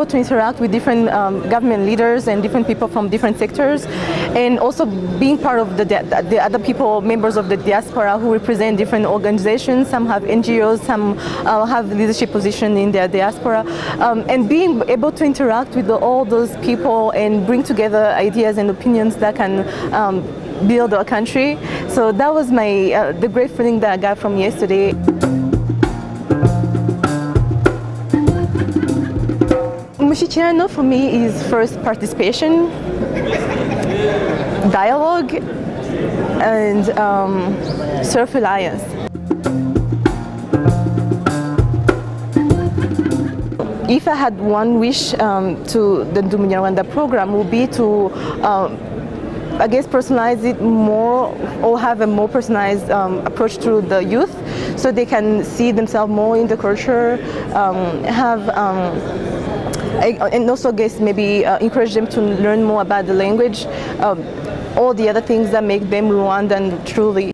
able to interact with different government leaders and different people from different sectors, and also being part of the other people, members of the diaspora who represent different organizations. Some have NGOs, some have leadership position in their diaspora, and being able to interact with all those people and bring together ideas and opinions that can build our country. So that was the great feeling that I got from yesterday. Umushyikirano for me is first participation, dialogue, and self-reliance. If I had one wish to the Rwanda program, would be to I guess personalize it more, or have a more personalized approach to the youth, so they can see themselves more in the culture, and also I guess maybe encourage them to learn more about the language, all the other things that make them Rwandan truly.